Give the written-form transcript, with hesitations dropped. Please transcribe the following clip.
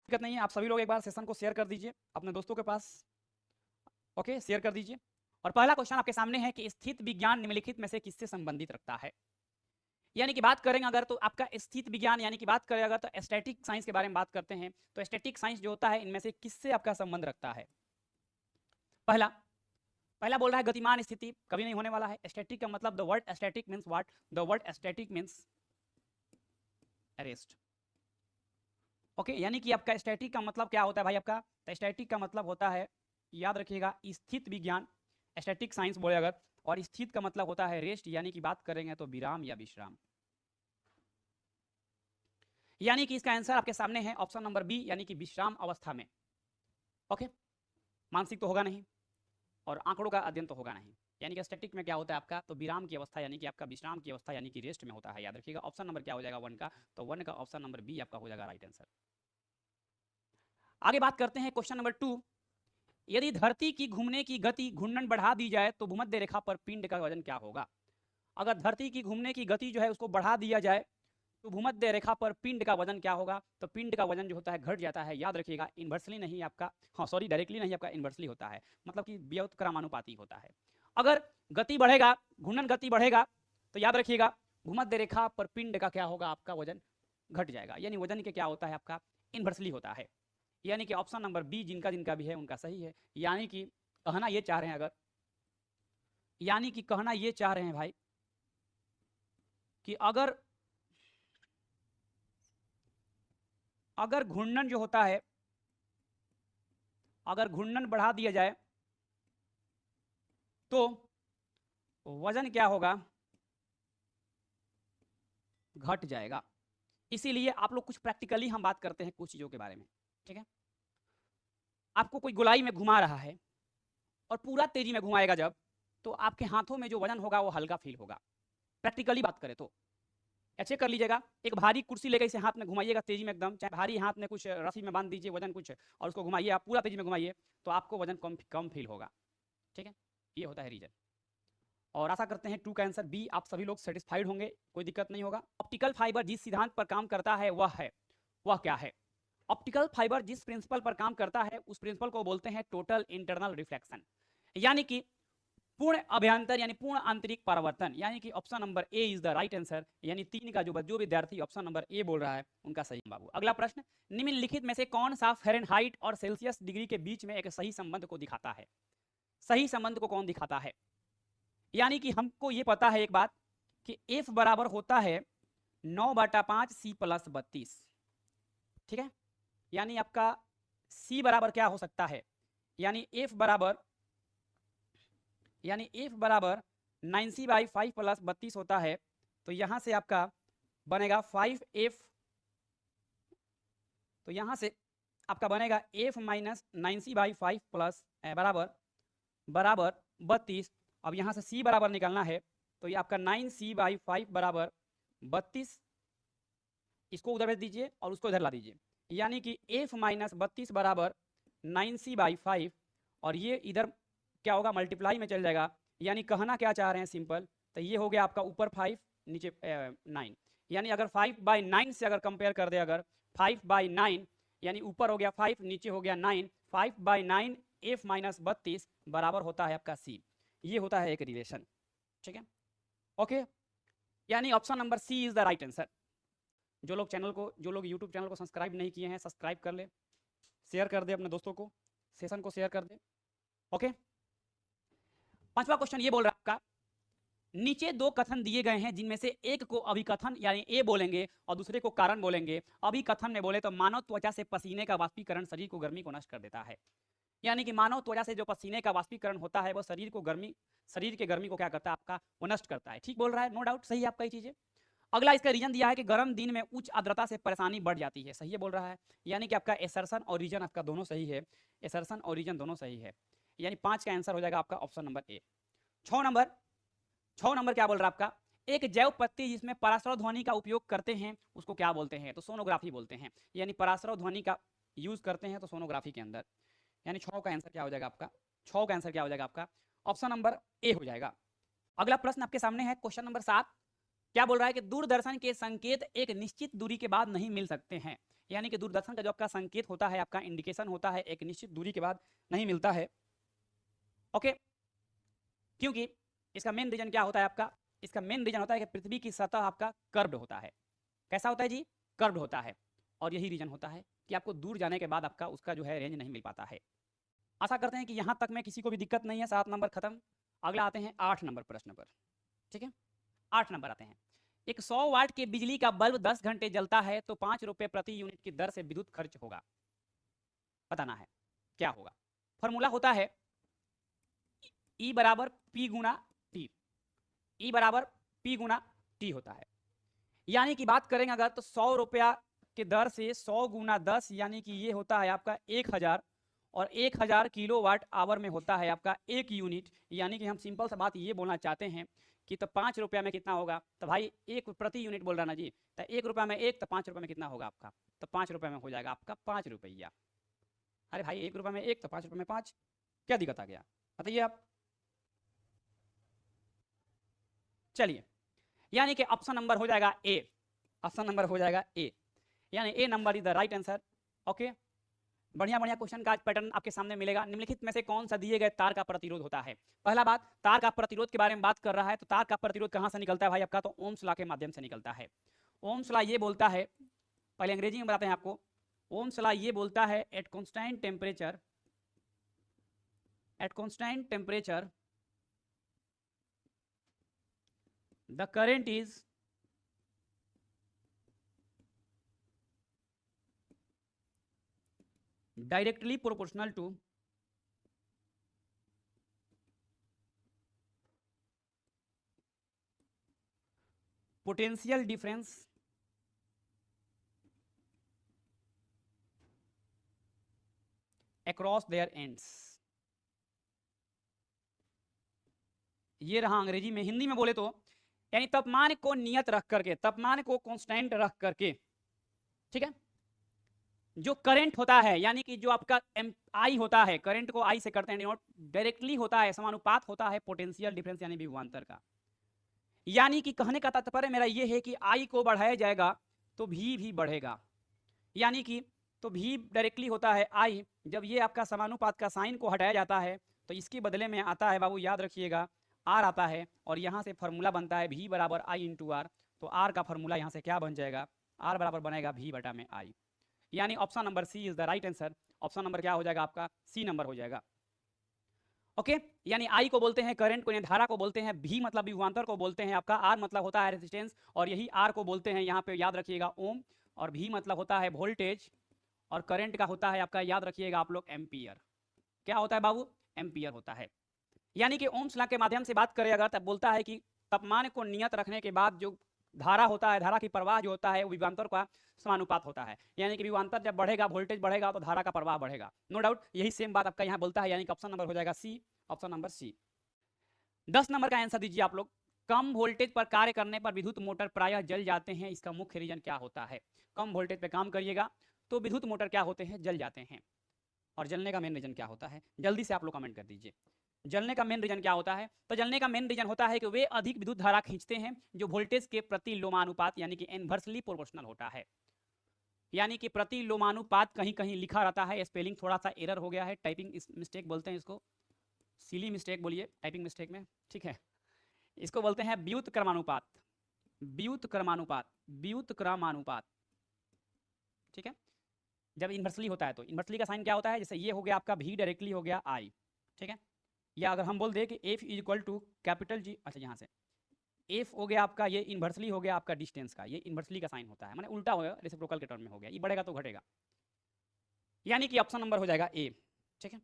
दिक्कत नहीं है, आप सभी लोग एक बार सेशन को शेयर कर दीजिए अपने दोस्तों के पास। ओके, शेयर कर दीजिए। और पहला क्वेश्चन आपके सामने है कि स्थित विज्ञान निम्नलिखित में से किससे संबंधित रखता है। यानी कि बात करेंगे अगर तो आपका स्थित विज्ञान यानी कि बात करें अगर तो स्टैटिक साइंस के बारे में बात करते हैं, तो स्टैटिक साइंस जो होता है इनमें से किससे आपका संबंध रखता है। पहला पहला बोल रहा है गतिमान स्थिति, कभी नहीं होने वाला है। स्टैटिक का मतलब the word static means what, the word static means rest. Okay, यानी कि आपका स्टैटिक का मतलब क्या होता है भाई आपका, तो स्टैटिक का मतलब होता है, याद रखिएगा, स्थित विज्ञान, स्टैटिक साइंस बोले अगर, और स्थित का मतलब होता है रेस्ट, यानी कि बात करेंगे तो विराम या विश्राम। यानी कि इसका आंसर आपके सामने है ऑप्शन नंबर बी, यानी कि विश्राम अवस्था में। ओके, मानसिक तो होगा नहीं और आंकड़ों का अध्ययन तो होगा नहीं। यानी कि स्टैटिक में क्या होता है आपका, तो विराम की अवस्था यानी कि आपका विश्राम की अवस्था यानी कि रेस्ट में होता है। याद रखिएगा ऑप्शन नंबर क्या हो जाएगा, वन का, तो वन का ऑप्शन नंबर बी आपका हो जाएगा राइट आंसर। आगे बात करते हैं क्वेश्चन नंबर 2। यदि धरती की घूमने की गति घूर्णन बढ़ा दी जाए तो भूमध्य रेखा पर पिंड का वजन क्या होगा। अगर धरती की घूमने की गति जो है उसको बढ़ा दिया जाए तो भूमध्य रेखा पर पिंड का वजन क्या होगा, तो पिंड का वजन जो होता है घट जाता है। याद रखिएगा इन्वर्सली नहीं आपका, हाँ सॉरी डायरेक्टली नहीं आपका, इन्वर्सली होता है, मतलब कि व्युत्क्रमानुपाती होता है। अगर गति बढ़ेगा, घूर्णन गति बढ़ेगा, तो याद रखिएगा भूमध्य रेखा पर पिंड का क्या होगा, आपका वजन घट जाएगा। यानी वजन के क्या होता है आपका, इन्वर्सली होता है। यानी कि ऑप्शन नंबर बी जिनका जिनका भी है उनका सही है। यानी कि कहना ये चाह रहे हैं अगर, यानी कि कहना ये चाह रहे हैं भाई कि अगर अगर घूर्णन जो होता है, अगर घूर्णन बढ़ा दिया जाए तो वजन क्या होगा, घट जाएगा। इसीलिए आप लोग कुछ प्रैक्टिकली हम बात करते हैं कुछ चीजों के बारे में, ठीक है। आपको कोई गोलाई में घुमा रहा है और पूरा तेजी में घुमाएगा जब, तो आपके हाथों में जो वजन होगा वो हल्का फील होगा। प्रैक्टिकली बात करें तो चेक कर लीजिएगा, एक भारी कुर्सी लेकर इसे हाथ में घुमाइएगा तेजी में एकदम, चाहे भारी हाथ में कुछ रस्सी में बांध दीजिए वजन कुछ, और उसको घुमाइए आप पूरा तेजी में घुमाइए, तो आपको वजन कम कम फील होगा, ठीक है। ये होता है रीजन। और आशा करते हैं 2 का आंसर बी आप सभी लोग सेटिस्फाइड होंगे, कोई दिक्कत नहीं होगा। ऑप्टिकल फाइबर जिस सिद्धांत पर काम करता है वह क्या है। ऑप्टिकल फाइबर जिस प्रिंसिपल पर काम करता है उस प्रिंसिपल को बोलते हैं टोटल इंटरनल रिफ्लेक्शन, यानी कि पूर्ण अभ्यंतर यानी पूर्ण आंतरिक परावर्तन। यानी कि option number A is the right answer. यानी 3 का जो विद्यार्थी ऑप्शन नंबर ए बोल रहा है उनका सही बाबू। अगला प्रश्न, निम्नलिखित में से कौन सा फ़ारेनहाइट और सेल्सियस डिग्री के बीच में एक सही संबंध को दिखाता है। सही संबंध को कौन दिखाता है। यानी कि हमको ये पता है एक बात कि F बराबर होता है 9/5 C + 32, ठीक है। यानी आपका C बराबर क्या हो सकता है, यानी F बराबर 9C/5 + 32 होता है। तो यहां से आपका बनेगा 5F, तो यहां से आपका बनेगा F - 9C/5 प्लस बराबर 32। अब यहाँ से C बराबर निकालना है, तो ये आपका 9C/5 बराबर 32, इसको उधर भेज दीजिए और उसको इधर ला दीजिए। यानी कि F - 32 बराबर 9C/5, और ये इधर क्या होगा, मल्टीप्लाई में चल जाएगा। यानी कहना क्या चाह रहे हैं सिंपल, तो ये हो गया आपका ऊपर 5 नीचे 9। यानी अगर 5/9 से अगर कंपेयर कर दे, अगर 5/9 यानी ऊपर हो गया 5 नीचे हो गया 9, 5/9 F - 32 बराबर होता है आपका C। ये होता है एक रिलेशन, ठीक है। ओके, यानी option number C is the right answer. जो लोग यूट्यूब चैनल को सब्सक्राइब नहीं किए हैं सब्सक्राइब कर ले, शेयर कर दे अपने दोस्तों को, सेशन को शेयर कर दे। ओके, पांचवा क्वेश्चन ये बोल रहा है आपका, नीचे 2 कथन दिए गए हैं जिनमें से एक को अभिकथन यानी ए बोलेंगे और दूसरे को कारण बोलेंगे। अभिकथन में बोले तो मानव त्वचा से पसीने का वाष्पीकरण शरीर को गर्मी को नष्ट कर देता है। यानी कि मानव त्वचा से जो पसीने का वाष्पीकरण होता है वो शरीर के गर्मी को क्या करता है आपका, वो नष्ट करता है। ठीक बोल रहा है, नो डाउट सही है आपका ये चीजें। अगला इसका रीजन दिया है कि गर्म दिन में उच्च आर्द्रता से परेशानी बढ़ जाती है, सही है बोल रहा है। यानी कि आपका एसर्शन और रीजन आपका दोनों सही है, एसर्शन और रीजन दोनों सही है। यानी 5 का आंसर हो जाएगा आपका ऑप्शन नंबर ए। 6 नंबर क्या बोल रहा है आपका, एक जैव पत्ती जिसमें पराश्रव ध्वनि का उपयोग करते हैं उसको क्या बोलते हैं, तो सोनोग्राफी बोलते हैं। यानी पराश्रव ध्वनि का यूज करते हैं तो सोनोग्राफी के अंदर। यानी 6 का आंसर क्या हो जाएगा आपका, 6 का आंसर क्या हो जाएगा आपका, ऑप्शन नंबर ए हो जाएगा। अगला प्रश्न आपके सामने है क्वेश्चन नंबर 7। क्या बोल रहा है कि दूरदर्शन के संकेत एक निश्चित दूरी के बाद नहीं मिल सकते हैं। यानी कि दूरदर्शन का जो आपका संकेत होता है, आपका इंडिकेशन होता है, एक निश्चित दूरी के बाद नहीं मिलता है। ओके, क्योंकि इसका मेन रीजन क्या होता है आपका, इसका मेन रीजन होता है कि पृथ्वी की सतह आपका कर्व्ड होता है। कैसा होता है जी? कर्व्ड होता है। और यही रीजन होता है कि आपको दूर जाने के बाद आपका उसका जो है रेंज नहीं मिल पाता है। आशा करते हैं कि यहाँ तक में किसी को भी दिक्कत नहीं है। 7 नंबर खत्म। अगला आते हैं 8 नंबर प्रश्न पर। ठीक है, 8 नंबर आते हैं। एक 100 वाट के बिजली का बल्ब 10 घंटे जलता है तो 5 रुपए प्रति यूनिट की दर से विद्युत खर्च होगा। बताना है क्या होगा। फॉर्मूला होता है E बराबर P गुना T। E बराबर P गुना T होता है। यानी कि बात करेंगे अगर तो 100 रुपया के दर से 100 गुना 10 यानी कि ये होता है आपका 1000 और 1000 किलोवाट आवर में होता है आपका 1 यूनिट। यानी कि हम सिंपल सा बात ये बोलना चाहते हैं कि तो 5 रुपया में कितना होगा, तो भाई 1 प्रति यूनिट बोल रहा ना जी, तो 1 रुपया में 1 तो 5 रुपये में कितना होगा आपका, तो 5 रुपये में हो जाएगा आपका 5 रुपया। अरे भाई 1 रुपया में 1 तो 5 रुपये में 5, क्या दिक्कत आ गया बताइए आप। चलिए, यानी कि ऑप्शन नंबर हो जाएगा ए। ऑप्शन नंबर हो जाएगा ए, यानी A number is the right answer. Okay, बढ़िया बढ़िया क्वेश्चन का आज पैटर्न आपके सामने मिलेगा। निम्नलिखित में से कौन सा दिए गए तार का प्रतिरोध होता है। पहला बात, तार का प्रतिरोध के बारे में बात कर रहा है, तो तार का प्रतिरोध कहां से निकलता है भाई आपका, तो ओम्स लॉ के माध्यम से निकलता है। ओम्स लॉ ये बोलता है, पहले अंग्रेजी में बताते हैं आपको। ओम्स लॉ ये बोलता है at constant temperature the current is directly proportional to potential difference across their ends। ये रहा अंग्रेजी में। हिंदी में बोले तो यानी तापमान को नियत रख करके, तापमान को कांस्टेंट रख करके, ठीक है, जो करंट होता है यानी कि जो आपका आई होता है, करंट को आई से करते हैं डिनोट, डायरेक्टली होता है, समानुपात होता है पोटेंशियल डिफरेंस यानी विभवांतर का। यानी कि कहने का तात्पर्य मेरा ये है कि आई को बढ़ाया जाएगा तो भी बढ़ेगा। यानी कि तो भी डायरेक्टली होता है आई, जब ये आपका समानुपात का साइन को हटाया जाता है तो इसके बदले में आता है बाबू, याद रखिएगा, आर आता है और यहाँ से फॉर्मूला बनता है भी बराबर आई इंटू आर। तो आर का फॉर्मूला यहाँ से क्या बन जाएगा, आर बराबर बनेगा भी बटा में आई। यानी option number C is the right answer. Option number क्या हो जाएगा आपका, सी नंबर हो जाएगा। ओके, यानी आई को बोलते हैं करंट को, धारा को बोलते हैं, भी मतलब विभवांतर को बोलते हैं आपका, आर मतलब होता है रेजिस्टेंस और यही आर को बोलते हैं यहाँ पे याद रखिएगा ओम, और भी मतलब होता है वोल्टेज और करंट का होता है आपका याद रखिएगा आप लोग एम्पियर। क्या होता है बाबू, एम्पियर होता है। यानी कि ओम्स लॉ के माध्यम से बात करें अगर, तब बोलता है कि तापमान को नियत रखने के बाद जो धारा होता है, धारा की प्रवाह जो होता है वो विभवांतर का समानुपात होता है। यानी कि विभवांतर जब बढ़ेगा, वोल्टेज बढ़ेगा तो धारा का प्रवाह बढ़ेगा। नो डाउट यही सेम बात आपका यहाँ बोलता है। यानी कि ऑप्शन नंबर हो जाएगा सी, ऑप्शन नंबर सी। 10 नंबर का आंसर दीजिए आप लोग। कम वोल्टेज पर कार्य करने पर विद्युत मोटर प्रायः जल जाते हैं, इसका मुख्य रीजन क्या होता है। कम वोल्टेज पे काम करिएगा तो विद्युत मोटर क्या होते हैं, जल जाते हैं। और जलने का मेन रीजन क्या होता है, जल्दी से आप लोग कमेंट कर दीजिए। जलने का मेन रीजन क्या होता है, तो जलने का मेन रीजन होता है कि वे अधिक विद्युत धारा खींचते हैं जो वोल्टेज के प्रति लोमानुपात यानी कि इनवर्सली प्रोपोर्शनल होता है। यानी कि प्रति लोमानुपात कहीं कहीं लिखा रहता है, स्पेलिंग थोड़ा सा एरर हो गया है, टाइपिंग मिस्टेक बोलते हैं इसको, सिली मिस्टेक बोलिए टाइपिंग मिस्टेक में, ठीक है। इसको बोलते हैं व्युत क्रमानुपात, व्युत क्रमानुपात, व्युत क्रमानुपात, ठीक है। जब इन्वर्सली होता है तो इन्वर्सली का साइन क्या होता है, जैसे ये हो गया आपका भी डायरेक्टली हो गया आई, ठीक है। या अगर हम बोल दें कि F is equal to capital G, अच्छा यहाँ से एफ हो गया आपका, ये इन्वर्सली हो गया आपका डिस्टेंस का, ये इन्वर्सली का साइन होता है, माने उल्टा हो गया, रेसिप्रोकल के टर्म में हो गया, ये बढ़ेगा तो घटेगा। यानी कि ऑप्शन नंबर हो जाएगा ए, ठीक है।